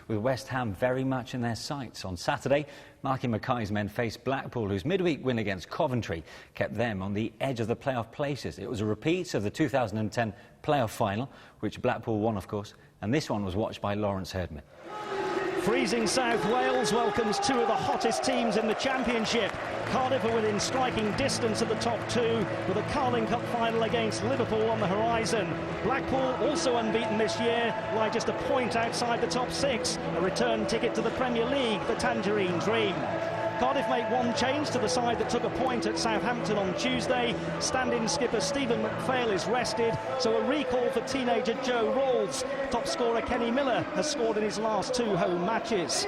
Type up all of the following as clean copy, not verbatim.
with West Ham very much in their sights. On Saturday, Marky Mackay's men faced Blackpool, whose midweek win against Coventry kept them on the edge of the playoff places. It was a repeat of the 2010 playoff final, which Blackpool won, of course, and this one was watched by Lawrence Herdman. Freezing South Wales welcomes two of the hottest teams in the Championship. Cardiff are within striking distance of the top two, with a Carling Cup final against Liverpool on the horizon. Blackpool, also unbeaten this year, lie just a point outside the top six, a return ticket to the Premier League, the Tangerine Dream. Cardiff make one change to the side that took a point at Southampton on Tuesday. Stand-in skipper Stephen McPhail is rested, so a recall for teenager Joe Rawls. Top scorer Kenny Miller has scored in his last two home matches.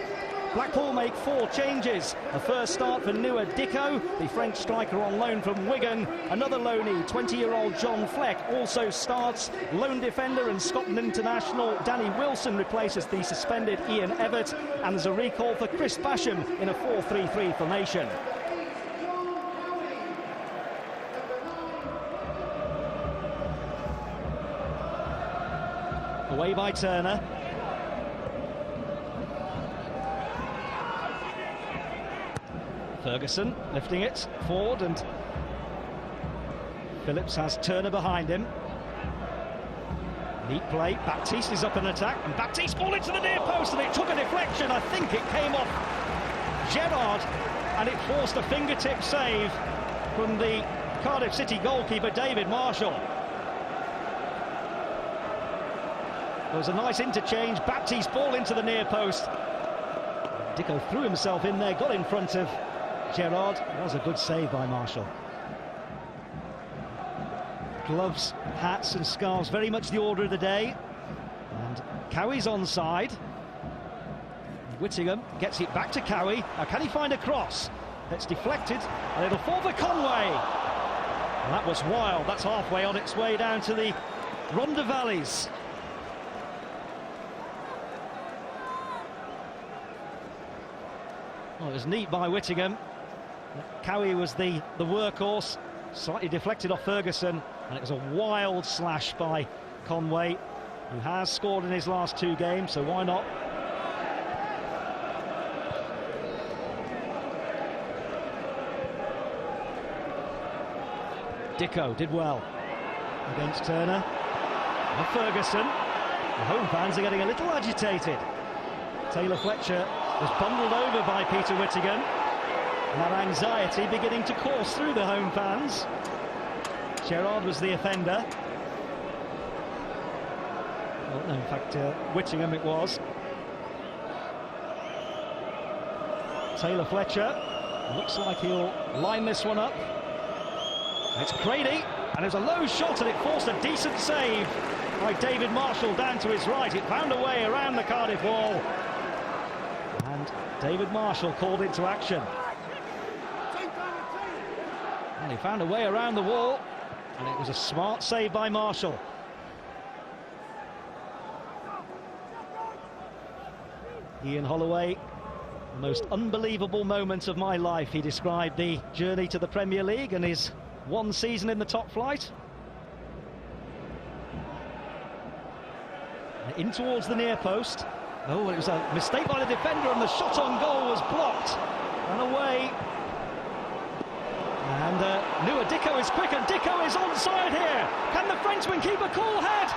Blackpool make four changes. A first start for Nua Dicko, the French striker on loan from Wigan. Another loanee, 20-year-old John Fleck, also starts. Lone defender and Scotland international Danny Wilson replaces the suspended Ian Evatt. And there's a recall for Chris Basham in a 4-3-3 formation. Away by Turner. Ferguson lifting it forward, and Phillips has Turner behind him. Neat play. Baptiste is up in attack, and Baptiste ball into the near post, and it took a deflection. I think it came off Gerrard, and it forced a fingertip save from the Cardiff City goalkeeper David Marshall. There was a nice interchange. Baptiste ball into the near post. Dicko threw himself in there, got in front of Gerrard. It was a good save by Marshall. Gloves, hats and scarves, very much the order of the day. And Cowie's onside. Whittingham gets it back to Cowie. Now can he find a cross? It's deflected, and it'll fall for Conway. And that was wild. That's halfway on its way down to the Rhondda Valleys. Well, it was neat by Whittingham. Cowie was the workhorse, slightly deflected off Ferguson, and it was a wild slash by Conway, who has scored in his last two games, so why not? Dicko did well against Turner. And Ferguson. The home fans are getting a little agitated. Taylor Fletcher was bundled over by Peter Whittingham. And that anxiety beginning to course through the home fans. Gerrard was the offender. Well, no, in fact, Whittingham it was. Taylor Fletcher. Looks like he'll line this one up. It's Crady, and it was a low shot, and it forced a decent save by David Marshall down to his right. It found a way around the Cardiff wall. And David Marshall called into action. And he found a way around the wall, and it was a smart save by Marshall. Ian Holloway, the most unbelievable moment of my life. He described the journey to the Premier League and his one season in the top flight. In towards the near post. Oh, it was a mistake by the defender, and the shot on goal was blocked and away. And Nua Dicko is quick, and Dicko is onside here. Can the Frenchman keep a cool head?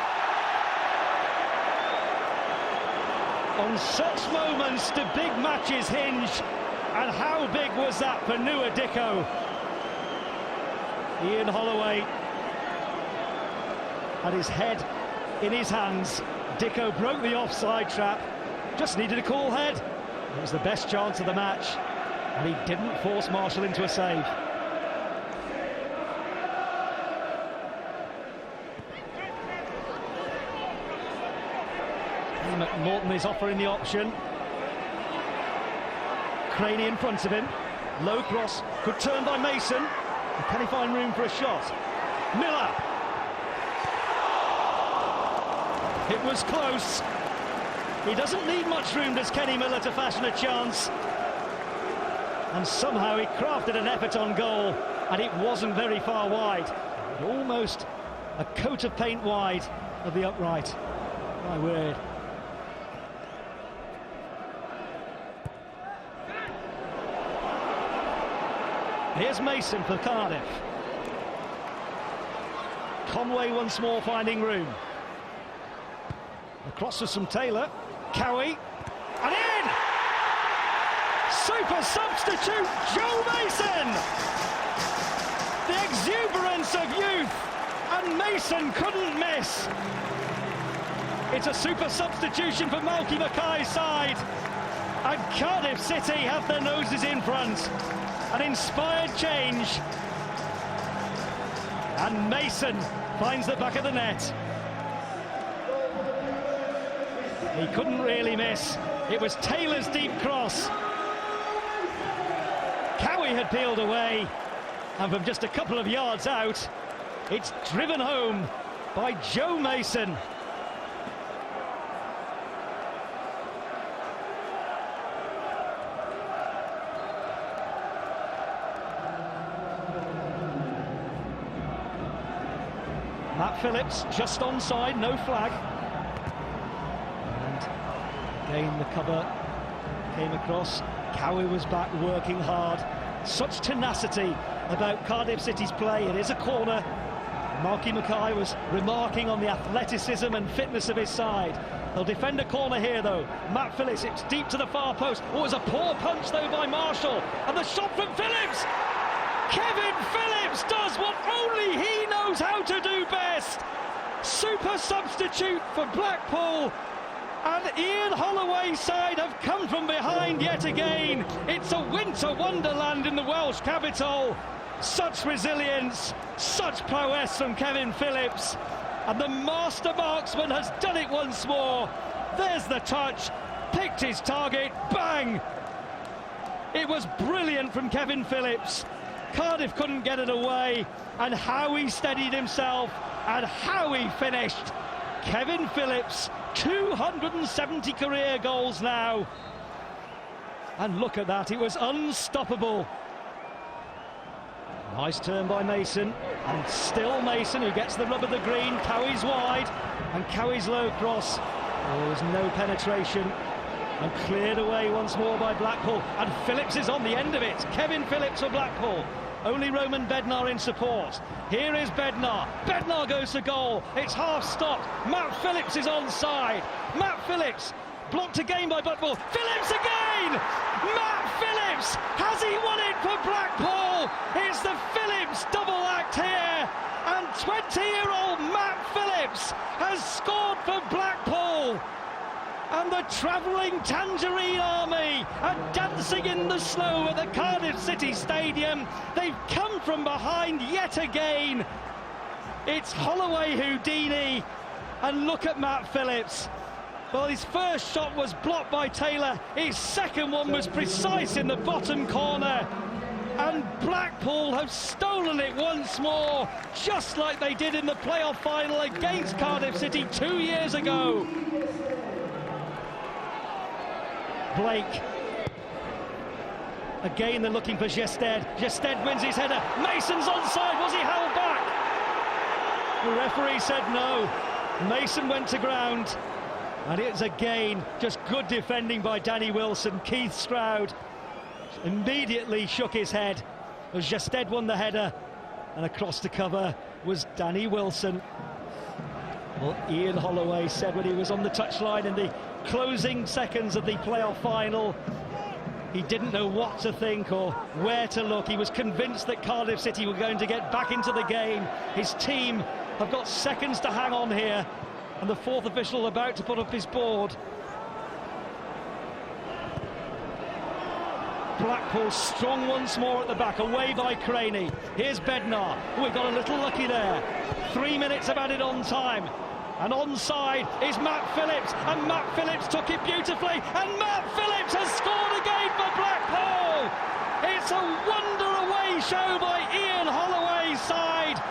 On such moments do big matches hinge, and how big was that for Nua Dicko? Ian Holloway had his head in his hands. Dicko broke the offside trap, just needed a cool head. It was the best chance of the match, and he didn't force Marshall into a save. McNaughton is offering the option. Craney in front of him. Low cross, good turn by Mason. Can he find room for a shot? Miller. It was close. He doesn't need much room, does Kenny Miller, to fashion a chance. And somehow he crafted an effort on goal, and it wasn't very far wide. Almost a coat of paint wide of the upright. My word. Here's Mason for Cardiff. Conway once more finding room. Across to some Taylor. Cowie. And in! Super substitute, Joe Mason! The exuberance of youth, and Mason couldn't miss. It's a super substitution for Malky Mackay's side. And Cardiff City have their noses in front. An inspired change. And Mason finds the back of the net. He couldn't really miss. It was Taylor's deep cross. Cowie had peeled away, and from just a couple of yards out, it's driven home by Joe Mason. Matt Phillips just onside, no flag. And again the cover came across. Cowie was back working hard. Such tenacity about Cardiff City's play. It is a corner. Malky Mackay was remarking on the athleticism and fitness of his side. They'll defend a corner here though. Matt Phillips, it's deep to the far post. Oh, it was a poor punch though by Marshall. And the shot from Phillips! Kevin Phillips does what only he knows how to do best. Super substitute for Blackpool. And Ian Holloway's side have come from behind yet again. It's a winter wonderland in the Welsh capital. Such resilience, such prowess from Kevin Phillips. And the master marksman has done it once more. There's the touch, picked his target, bang! It was brilliant from Kevin Phillips. Cardiff couldn't get it away, and how he steadied himself, and how he finished. Kevin Phillips, 270 career goals now. And look at that, it was unstoppable. Nice turn by Mason, and still Mason who gets the rub of the green. Cowie's wide, and Cowie's low cross. There was no penetration, and cleared away once more by Blackpool. And Phillips is on the end of it. Kevin Phillips for Blackpool. Only Roman Bednar in support. Here is Bednar. Bednar goes to goal. It's half stopped. Matt Phillips is onside. Matt Phillips blocked again by Blackpool. Phillips again! Matt Phillips! Has he won it for Blackpool? It's the Phillips double act here. And 20-year-old Matt Phillips has scored for Blackpool. And the travelling Tangerine Army are dancing in the snow at the Cardiff City Stadium. They've come from behind yet again. It's Holloway Houdini. And look at Matt Phillips. Well, his first shot was blocked by Taylor. His second one was precise in the bottom corner. And Blackpool have stolen it once more, just like they did in the playoff final against Cardiff City 2 years ago. Blake. Again, they're looking for Gested. Gested wins his header. Mason's onside. Was he held back? The referee said no. Mason went to ground. And it's again just good defending by Danny Wilson. Keith Stroud immediately shook his head as Gested won the header. And across the cover was Danny Wilson. Well, Ian Holloway said when he was on the touchline in the closing seconds of the playoff final, he didn't know what to think or where to look. He was convinced that Cardiff City were going to get back into the game. His team have got seconds to hang on here, and the fourth official about to put up his board. Blackpool strong once more at the back, away by Craney. Here's Bednar. Oh, we got a little lucky there. 3 minutes of added on time. And onside is Matt Phillips, and Matt Phillips took it beautifully, and Matt Phillips has scored again for Blackpool! It's a wonder away show by Ian Holloway's side,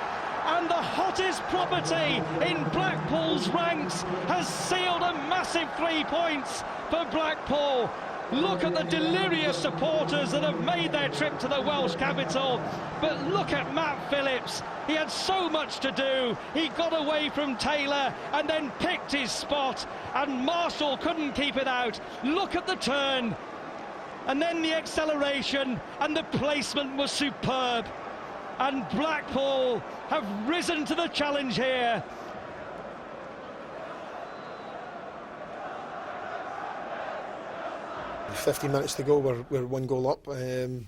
and the hottest property in Blackpool's ranks has sealed a massive 3 points for Blackpool. Look at the delirious supporters that have made their trip to the Welsh capital. But look at Matt Phillips. He had so much to do. He got away from Taylor and then picked his spot. And Marshall couldn't keep it out. Look at the turn. and then the acceleration, and the placement was superb. And Blackpool have risen to the challenge here. With 15 minutes to go, we're 1 goal up, and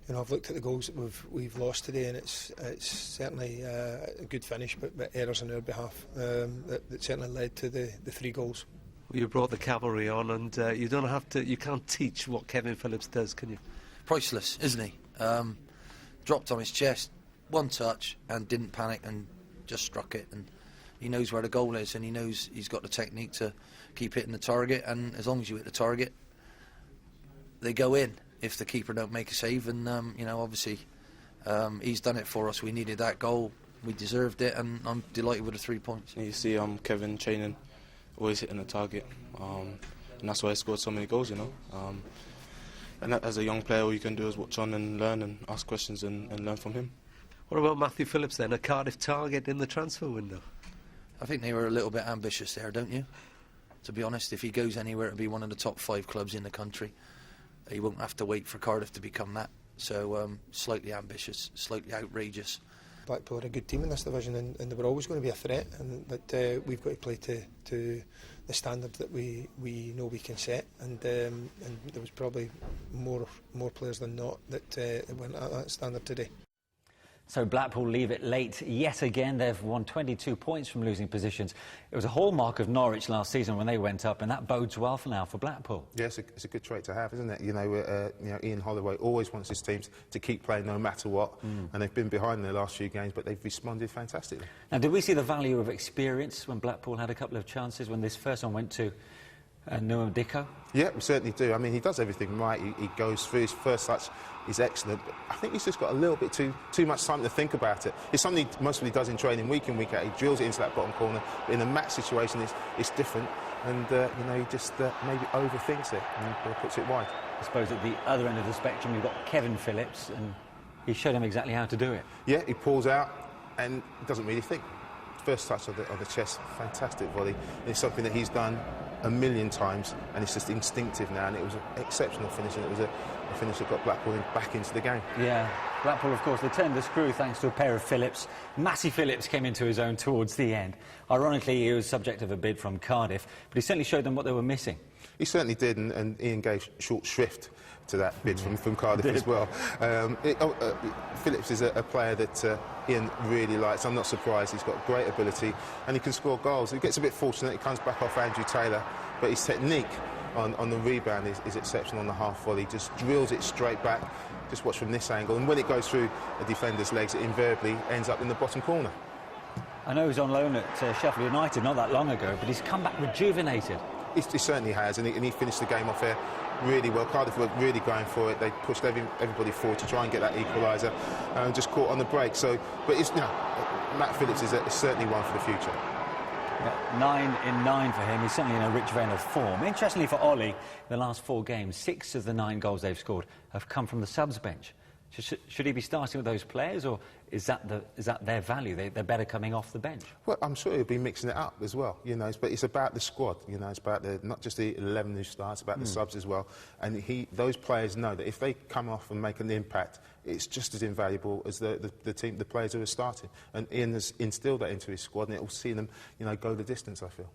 you know, I've looked at the goals that we've lost today, and it's certainly a good finish, but errors on our behalf that certainly led to the 3 goals. You brought the cavalry on, and you can't teach what Kevin Phillips does, can you? Priceless, isn't he? Dropped on his chest, 1 touch, and didn't panic, and just struck it. And he knows where the goal is, and he knows he's got the technique to keep hitting the target. And as long as you hit the target, they go in if the keeper don't make a save. And you know, obviously, he's done it for us. We needed that goal, we deserved it, and I'm delighted with the 3 points. You see, Kevin training, always hitting the target, and that's why he scored so many goals, you know. And as a young player, all you can do is watch on and learn and ask questions and learn from him. What about Matthew Phillips then, a Cardiff target in the transfer window? I think they were a little bit ambitious there, don't you? To be honest, if he goes anywhere to be one of the top 5 clubs in the country, he won't have to wait for Cardiff to become that. So slightly ambitious, slightly outrageous. Blackpool are a good team in this division, and they were always going to be a threat, and that we've got to play to the standard that we know we can set, and there was probably more players than not that went at that standard today. So Blackpool leave it late yet again. They've won 22 points from losing positions. It was a hallmark of Norwich last season when they went up, and that bodes well for now for Blackpool. Yes, it's a good trait to have, isn't it? You know, Ian Holloway always wants his teams to keep playing no matter what, and they've been behind in the last few games, but they've responded fantastically. Now, did we see the value of experience when Blackpool had a couple of chances when this first one went to Noam Dicko? Yeah, we certainly do. I mean, he does everything right. He goes through his first touch. He's excellent. But I think he's just got a little bit too much time to think about it. It's something he mostly does in training week in, week out. He drills it into that bottom corner. But in a match situation, it's different. And, you know, he just maybe overthinks it and puts it wide. I suppose at the other end of the spectrum, you've got Kevin Phillips, and he showed him exactly how to do it. Yeah, he pulls out and doesn't really think. First touch of the chest, fantastic volley. It's something that he's done a million times, and it's just instinctive now, and it was an exceptional finish, and it was a finish that got Blackpool back into the game. Yeah, Blackpool, of course, they turned the screw thanks to a pair of Phillips. Matty Phillips came into his own towards the end. Ironically, he was subject of a bid from Cardiff, but he certainly showed them what they were missing. He certainly did, and Ian gave short shrift to that bid from Cardiff as well. Phillips is a player that Ian really likes. I'm not surprised. He's got great ability, and he can score goals. He gets a bit fortunate. He comes back off Andrew Taylor, but his technique on the rebound is exceptional on the half volley. Just drills it straight back. Just watch from this angle, and when it goes through a defender's legs, it invariably ends up in the bottom corner. I know he was on loan at Sheffield United not that long ago, but he's come back rejuvenated. He certainly has, and he finished the game off here really well. Cardiff were really going for it. They pushed everybody forward to try and get that equaliser, and just caught on the break. So, but it's, you know, Matt Phillips is certainly one for the future. Yeah, 9 in 9 for him. He's certainly in a rich vein of form. Interestingly for Ollie, the last 4 games, 6 of the 9 goals they've scored have come from the subs bench. Should he be starting with those players, or is that their value? They're better coming off the bench. Well, I'm sure he'll be mixing it up as well, you know. But it's about the squad, you know. It's about not just the 11 who starts, it's about the subs as well. And those players know that if they come off and make an impact, it's just as invaluable as the players who are starting. And Ian has instilled that into his squad, and it will see them, you know, go the distance, I feel.